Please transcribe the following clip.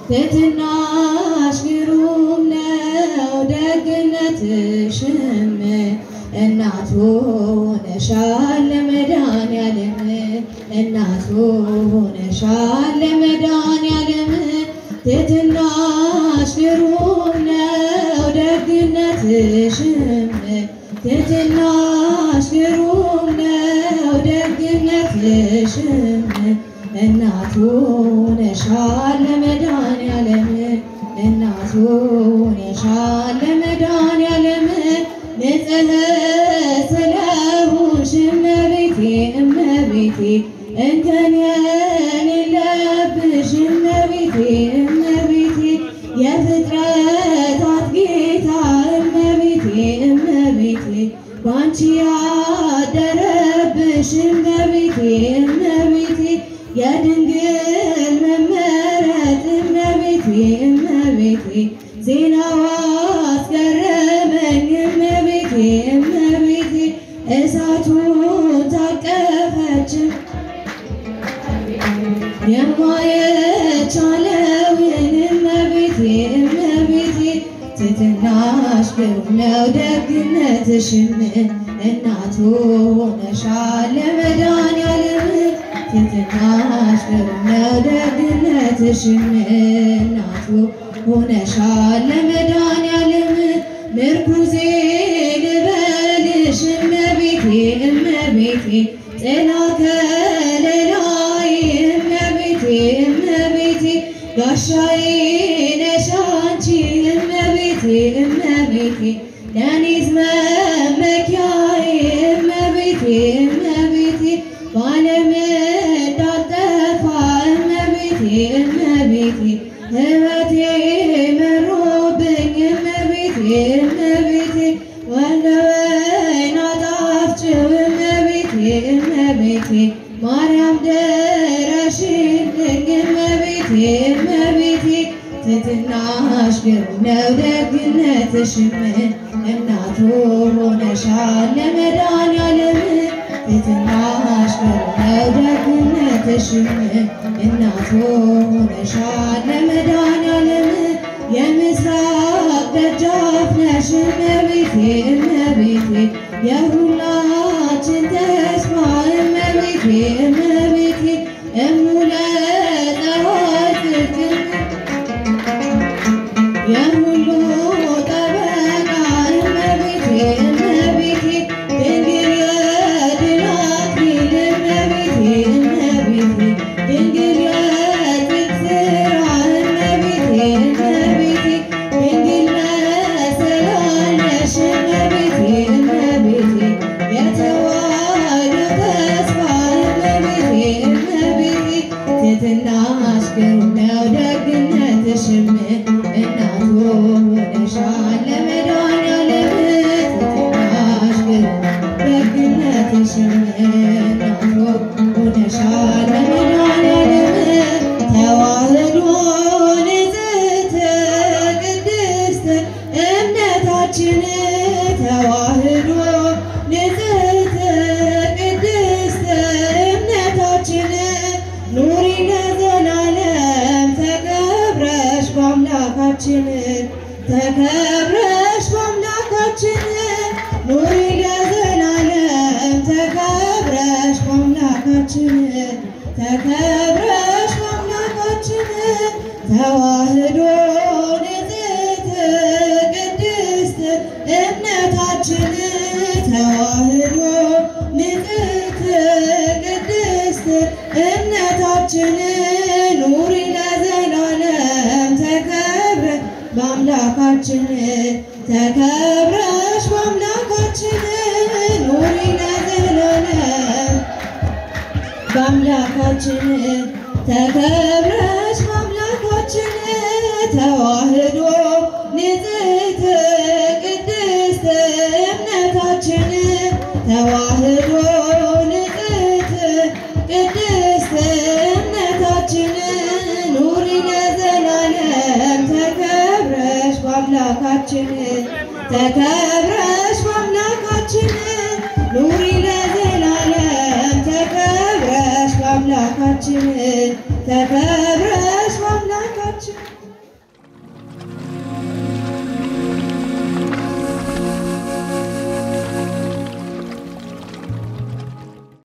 ትሕትናሽ ግሩም ነው ደግነትሽም እናቱ ሆነሻል ለመድኃኔዓለም እናቱ ሆነሻል ለመድኃኔዓለም ትሕትናሽ ግሩም ነው ደግነትሽም ትሕትናሽ ግሩም ነው ደግነትሽም እናቱ ሆነሻል ለመድኃኔዓለም እናቱ ሆነሻል ለመድኃኔዓለም ንጽሕት ስለሆንሽ እመቤቴ እመቤቴ እንከን የሌለብሽ እመቤቴ እመቤቴ የፍጥረታት ጌታ እመቤቴ እመቤቴ ባንቺ ያደረብሽ እመቤቴ እመቤቴ የድንግል መመረጥ እመቤቴ እመቤቴ ዜናዋ አስገረመኝ እመቤቴ እመቤቴ እሳቱን ታቀፈች የማይቻለውን እመቤቴ እመቤቴ ትሕትናሽ ግሩም ነው ደግነትሽም እናቱ ሆነሻል ለመድኃኔዓለም ትሕትናሽ ግሩም ነው ደግነትሽም እናቱ ሆነሻል ለመድኃኔዓለም ምርኩዜ ልበልሽ እመቤቴ እመቤቴ ጥላ ከለላዬ እመቤቴ እመቤቴ ጋሻዬ ነሽ አንቺ እመቤቴ እመቤቴ ለእኔስ መመኪያዬ እመቤቴ እመቤቴ በዓለም እንዳልጠፋ እመቤቴ እመቤቴ ሕይወቴ መሮብኝ እመቤቴ እመቤቴ እንደ ወይን አጣፍጭው እመቤቴ እመቤቴ ማርያም ድረሽልኝ እመቤቴ እመቤቴ ትሕትናሽ ግሩም ነው ደግነትሽም እናቱ ሆነሻል ለመድኃኔዓለም ትሕትናሽ ግሩም ነው ደግነትሽም እናቱ ሆነሻል ለመድኃኔዓለም የምስራቅ ደጃፍ ነሽ እመቤቴ እመቤቴ የሁላችን ተስፋ እመቤቴ እመቤቴ እሙለ ፀሐይ ጽድቅ የሁሉ ጠበቃ እመቤቴ እመቤቴ ድንግል የድል አክሊል እመቤቴ እመቤቴ ድንግል የጽድቅ ሥራ እመቤቴ እመቤቴ ድንግል መሰላል ነሽ እመቤቴ እመቤቴ የተዋሕዶ ተስፋ እመቤቴ እመቤቴ ትሕትናሽ ግሩም ነው ደግነትሽም እናቱ ሆነሻል ለመድኃኔዓለም ትሕትናሽ ግሩም ደግነትሽም እናቱ ሆነሻል ለመድኃኔዓለም ተዋሕዶ ንጽሕት ቅድስት እምነታችን ተዋሕዶ ንጽሕት ቅድስት እምነታችን ኑሪ ለዘላለም ተከብረሽ በአምላካችን ተከብረሽ በአምላካችን ኑሪ ለዘላለም ተከብረሽ በአምላካችን ተከብረሽ በአምላካችን ተዋሕዶ ንጽሕት ቅድስት እምነታችን ተዋሕዶ ንጽሕት ቅድስት እምነታችን ኑሪ ለዘላለም ተከብረሽ በአምላካችን ተከብረሽ በአምላካችን ኑሪ ለዘላለም በአምላካችን ተከብረሽ በአምላካችን ተዋሕዶ ንጽሕት ቅድስት እምነታችን ተዋሕዶ ንጽሕት ቅድስት እምነታችን ኑሪ ለዘላለም ተከብረሽ በአምላካችን ተከብረሽ በአምላካችን ኑሪ ለዘላለም ተከብረሽ በአምላካችን ተከብረሽ በአምላካችን አምላካችን